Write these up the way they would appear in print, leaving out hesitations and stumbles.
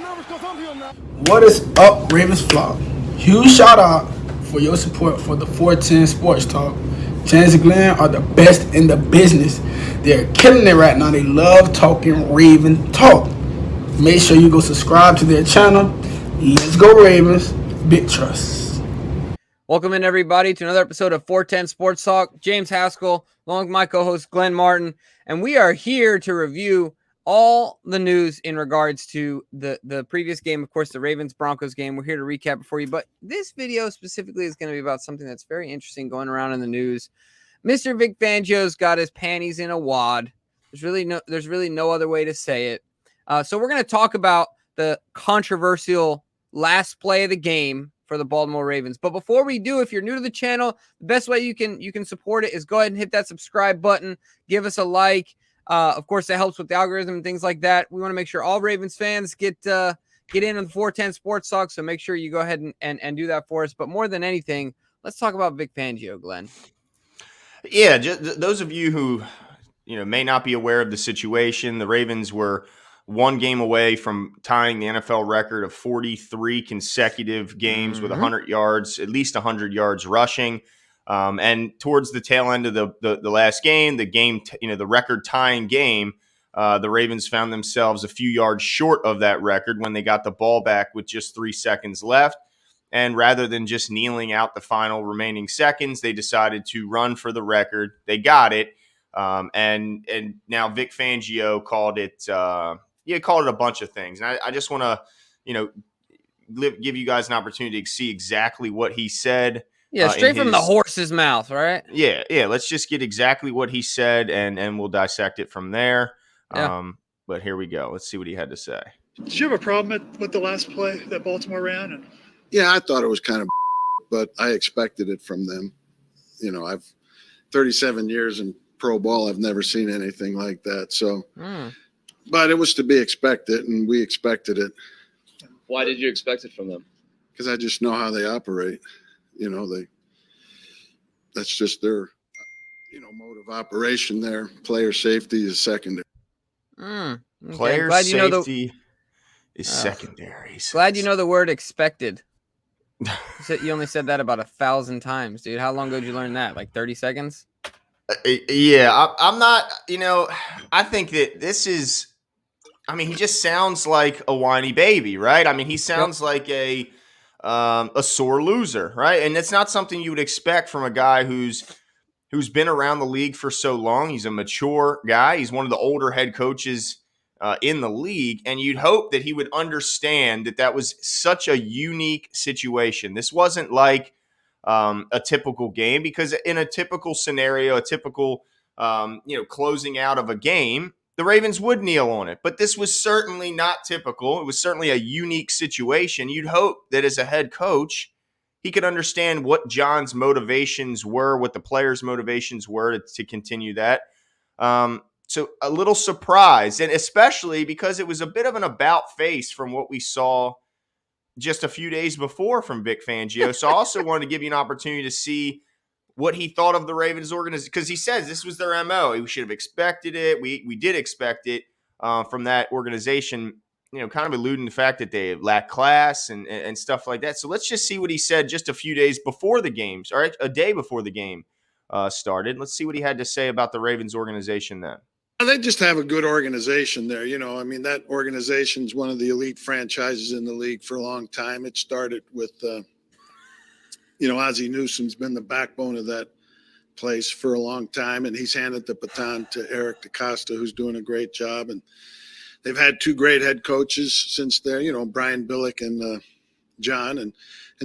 What is up, Ravens flock? Huge shout out for your support for the 410 Sports Talk. James and Glenn are the best in the business. They're killing it right now. They love talking Raven talk. Make sure you go subscribe to their channel. Let's go Ravens. Big trust. Welcome in, everybody, to another episode of 410 Sports Talk. James Haskell, along with my co-host Glenn Martin, and we are here to review all the news in regards to the previous game, of course, the Ravens-Broncos game. We're here to recap it for you, but this video specifically is going to be about something that's very interesting going around in the news. Mr. Vic Fangio's got his panties in a wad. There's really no other way to say it. So we're going to talk about the controversial last play of the game for the Baltimore Ravens. But before we do, if you're new to the channel, the best way you can support it is go ahead and hit that subscribe button. Give us a like. Of course, that helps with the algorithm and things like that. We want to make sure all Ravens fans get in on the 410 Sports Talk, so make sure you go ahead and do that for us. But more than anything, let's talk about Vic Fangio, Glenn. Yeah, just those of you who may not be aware of the situation, the Ravens were one game away from tying the NFL record of 43 consecutive games with 100 yards, at least 100 yards rushing. And towards the tail end of the last game, the record tying game, the Ravens found themselves a few yards short of that record when they got the ball back with just 3 seconds left. And rather than just kneeling out the final remaining seconds, they decided to run for the record. They got it. And now Vic Fangio called it, called it a bunch of things. And I just want to, give you guys an opportunity to see exactly what he said. Yeah, straight from the horse's mouth, right? Yeah. Let's just get exactly what he said, and we'll dissect it from there. Yeah. But here we go. Let's see what he had to say. Did you have a problem with the last play that Baltimore ran? Yeah, I thought it was kind of, but I expected it from them. I've 37 years in pro ball. I've never seen anything like that. So, but it was to be expected, and we expected it. Why did you expect it from them? Because I just know how they operate. That's just their, mode of operation there. Player safety is secondary. Okay. Player safety is secondary. Glad you know the word expected. You only said that about 1,000 times, dude. How long ago did you learn that? Like 30 seconds? Yeah, I'm not, I think that this is, he just sounds like a whiny baby, right? He sounds like a sore loser, right? And it's not something you would expect from a guy who's been around the league for so long. He's a mature guy. He's one of the older head coaches in the league, and you'd hope that he would understand that was such a unique situation. This wasn't like a typical game, because in a typical scenario, a typical closing out of a game, the Ravens would kneel on it. But this was certainly not typical. It was certainly a unique situation. You'd hope that as a head coach, he could understand what John's motivations were, what the players' motivations were to continue that. So a little surprised, and especially because it was a bit of an about face from what we saw just a few days before from Vic Fangio. So I also wanted to give you an opportunity to see what he thought of the Ravens organization, because he says this was their MO. We should have expected it. We did expect it from that organization, kind of alluding to the fact that they lack class and stuff like that. So let's just see what he said just a few days before the games, or a day before the game started. Let's see what he had to say about the Ravens organization then. They just have a good organization there. That organization's one of the elite franchises in the league for a long time. It started with, Ozzie Newsome's been the backbone of that place for a long time, and he's handed the baton to Eric DaCosta, who's doing a great job. And they've had 2 great head coaches since there, Brian Billick and John. And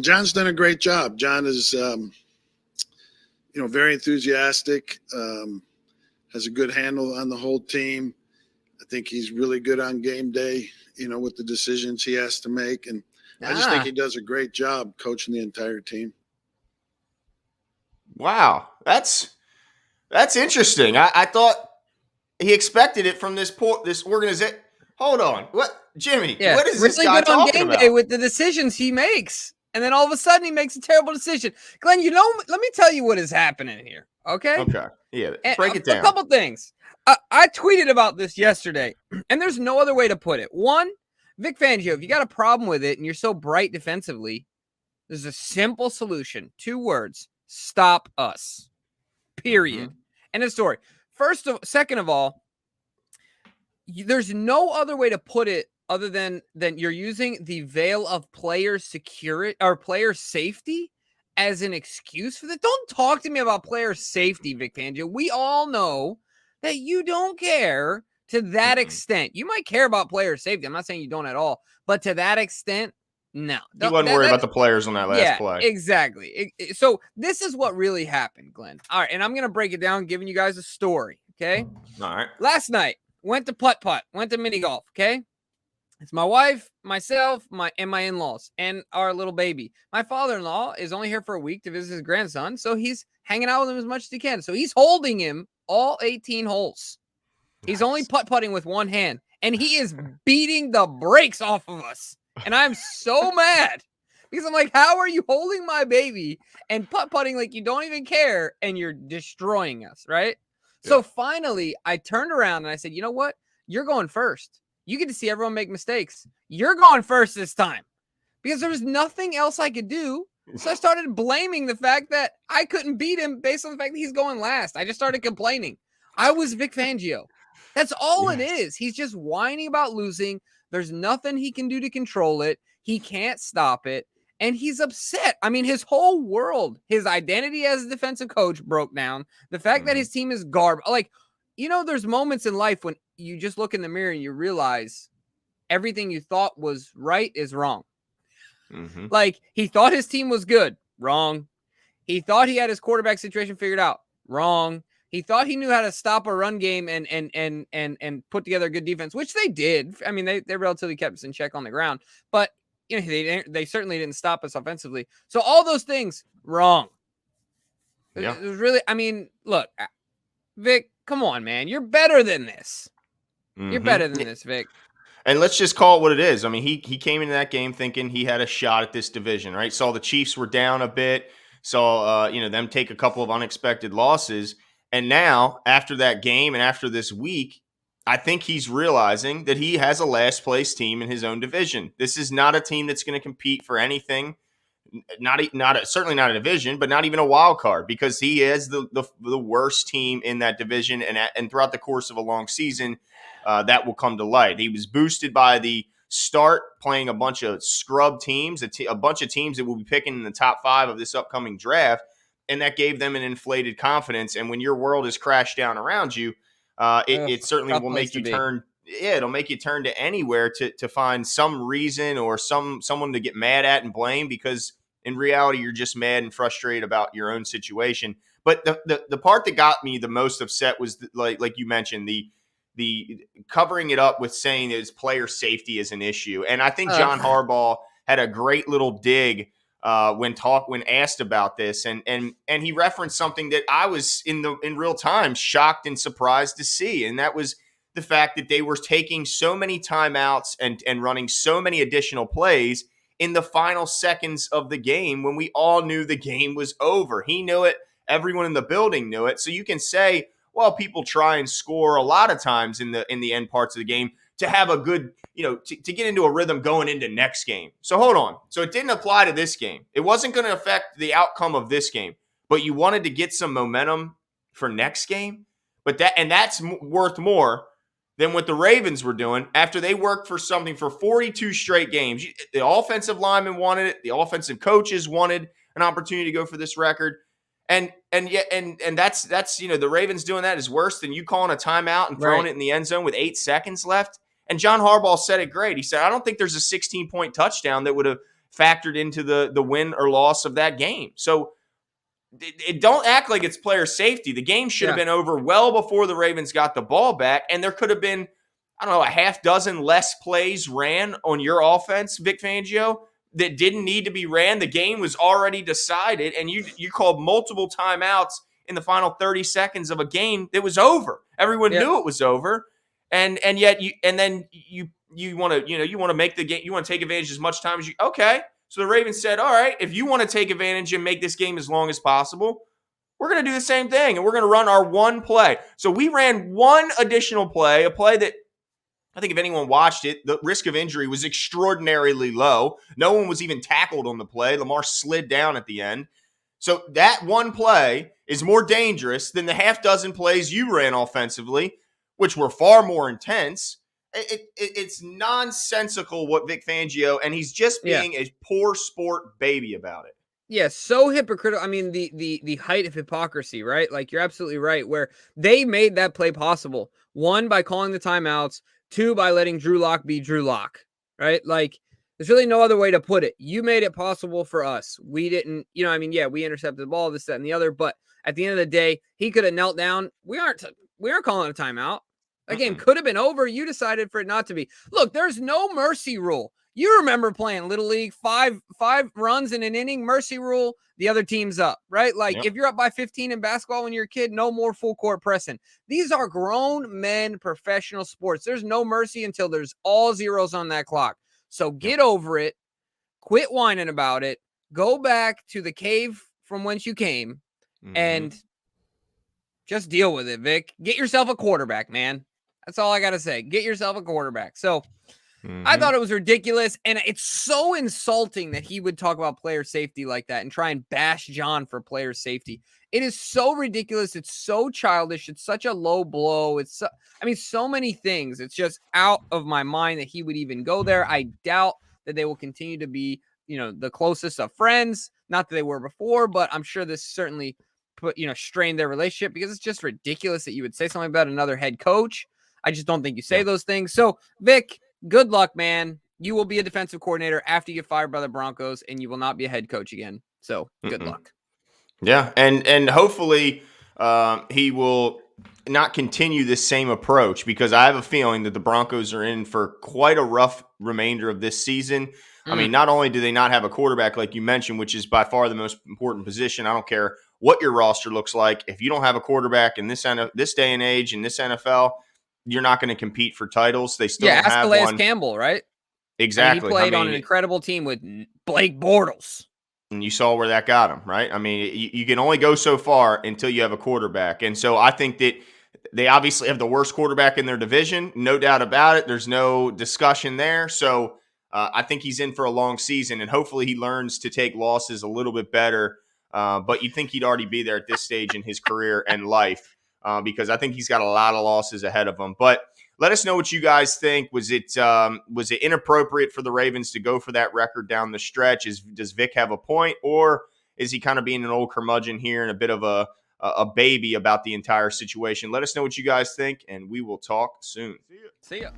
John's done a great job. John is, very enthusiastic, has a good handle on the whole team. I think he's really good on game day, with the decisions he has to make. And I just think he does a great job coaching the entire team. Wow. That's interesting. I thought he expected it from this organization. Hold on. What, Jimmy? Yeah, what is this guy really good on talking game about? day with the decisions he makes. And then all of a sudden he makes a terrible decision. Glenn, let me tell you what is happening here. Okay. Okay. Yeah. And Break it down. A couple things. I tweeted about this yesterday, and there's no other way to put it. One, Vic Fangio, if you got a problem with it and you're so bright defensively, there's a simple solution. 2 words. Stop us. Period. End of story. Second of all, there's no other way to put it other than you're using the veil of player security or player safety as an excuse for that. Don't talk to me about player safety, Vic Fangio. We all know that you don't care to that extent. You might care about player safety. I'm not saying you don't at all, but to that extent, no. He wasn't worried about the players on that last play. Exactly. So this is what really happened, Glenn. All right, and I'm going to break it down, giving you guys a story, okay? All right. Last night, went to putt-putt, went to mini golf, okay? It's my wife, myself, my in-laws, and our little baby. My father-in-law is only here for a week to visit his grandson, so he's hanging out with him as much as he can. So he's holding him all 18 holes. He's only putt-putting with one hand, and he is beating the brakes off of us. And I'm so mad because I'm like, how are you holding my baby and putt-putting like you don't even care, and you're destroying us, right? Yeah. So finally, I turned around and I said, you know what? You're going first. You get to see everyone make mistakes. You're going first this time, because there was nothing else I could do. So I started blaming the fact that I couldn't beat him based on the fact that he's going last. I just started complaining. I was Vic Fangio. That's all it is. He's just whining about losing. There's nothing he can do to control it. He can't stop it. And he's upset. I mean, his whole world, his identity as a defensive coach broke down. The fact that his team is garbage. Like, you know, there's moments in life when you just look in the mirror and you realize everything you thought was right is wrong. Like, he thought his team was good. Wrong. He thought he had his quarterback situation figured out. Wrong. He thought he knew how to stop a run game and put together a good defense, which they did. I mean, they relatively kept us in check on the ground, but you know, they certainly didn't stop us offensively. So all those things wrong. Yeah. It was really, I mean, look, Vic, come on, man. You're better than this. You're better than this, Vic. And let's just call it what it is. I mean, he came into that game thinking he had a shot at this division, right? Saw the Chiefs were down a bit, saw them take a couple of unexpected losses. And now, after that game and after this week, I think he's realizing that he has a last place team in his own division. This is not a team that's going to compete for anything, certainly not a division, but not even a wild card, because he is the worst team in that division. And throughout the course of a long season, that will come to light. He was boosted by the start playing a bunch of scrub teams, a bunch of teams that will be picking in the top 5 of this upcoming draft. And that gave them an inflated confidence. And when your world is crashed down around you, it certainly will make you turn. Yeah, it'll make you turn to anywhere to find some reason or someone to get mad at and blame, because in reality, you're just mad and frustrated about your own situation. But the part that got me the most upset was like you mentioned, the covering it up with saying that his player safety is an issue. And I think John Harbaugh had a great little dig when asked about this, and he referenced something that I was in real time shocked and surprised to see, and that was the fact that they were taking so many timeouts and running so many additional plays in the final seconds of the game when we all knew the game was over. He knew it. Everyone in the building knew it. So you can say, well, people try and score a lot of times in the end parts of the game to have a good, to get into a rhythm going into next game. So hold on. So it didn't apply to this game. It wasn't going to affect the outcome of this game, but you wanted to get some momentum for next game. But that's worth more than what the Ravens were doing after they worked for something for 42 straight games. The offensive linemen wanted it. The offensive coaches wanted an opportunity to go for this record. And that's the Ravens doing that is worse than you calling a timeout and throwing it in the end zone with 8 seconds left. And John Harbaugh said it great. He said, I don't think there's a 16-point touchdown that would have factored into the win or loss of that game. So don't act like it's player safety. The game should have been over well before the Ravens got the ball back, and there could have been, I don't know, a half dozen less plays ran on your offense, Vic Fangio, that didn't need to be ran. The game was already decided, and you called multiple timeouts in the final 30 seconds of a game that was over. Everyone knew it was over, and yet you want to make the game, you want to take advantage as much time as you. Okay, so the Ravens said, all right, if you want to take advantage and make this game as long as possible, we're going to do the same thing, and we're going to run our one play. So we ran one additional play, a play that I think if anyone watched it, the risk of injury was extraordinarily low. No one was even tackled on the play. Lamar slid down at the end. So that one play is more dangerous than the half dozen plays you ran offensively, which were far more intense. It's nonsensical what Vic Fangio, and he's just being a poor sport baby about it. Yeah, so hypocritical. I mean, the height of hypocrisy, right? Like, you're absolutely right, where they made that play possible. One, by calling the timeouts. Two, by letting Drew Lock be Drew Lock, right? Like, there's really no other way to put it. You made it possible for us. We didn't, yeah, we intercepted the ball, this, that, and the other, but at the end of the day, he could have knelt down. We aren't calling a timeout. That game could have been over. You decided for it not to be. Look, there's no mercy rule. You remember playing Little League, five runs in an inning, mercy rule, the other team's up, right? Like, if you're up by 15 in basketball when you're a kid, no more full court pressing. These are grown men professional sports. There's no mercy until there's all zeros on that clock. So get over it. Quit whining about it. Go back to the cave from whence you came and just deal with it, Vic. Get yourself a quarterback, man. That's all I got to say. Get yourself a quarterback. So I thought it was ridiculous, and it's so insulting that he would talk about player safety like that and try and bash John for player safety. It is so ridiculous. It's so childish. It's such a low blow. So many things. It's just out of my mind that he would even go there. I doubt that they will continue to be, the closest of friends. Not that they were before, but I'm sure this certainly strained their relationship, because it's just ridiculous that you would say something about another head coach. I just don't think you say those things. So, Vic, good luck, man. You will be a defensive coordinator after you get fired by the Broncos, and you will not be a head coach again. So good luck. Yeah, and hopefully he will not continue this same approach, because I have a feeling that the Broncos are in for quite a rough remainder of this season. I mean, not only do they not have a quarterback, like you mentioned, which is by far the most important position. I don't care what your roster looks like. If you don't have a quarterback in this day and age, in this NFL, you're not going to compete for titles. They still don't have Calais one. Campbell, right? Exactly. He played on an incredible team with Blake Bortles. And you saw where that got him, right? I mean, you can only go so far until you have a quarterback. And so I think that they obviously have the worst quarterback in their division. No doubt about it. There's no discussion there. So I think he's in for a long season, and hopefully he learns to take losses a little bit better. But you'd think he'd already be there at this stage in his career and life, because I think he's got a lot of losses ahead of him. But let us know what you guys think. Was it inappropriate for the Ravens to go for that record down the stretch? Does Vic have a point, or is he kind of being an old curmudgeon here and a bit of a baby about the entire situation? Let us know what you guys think, and we will talk soon. See ya.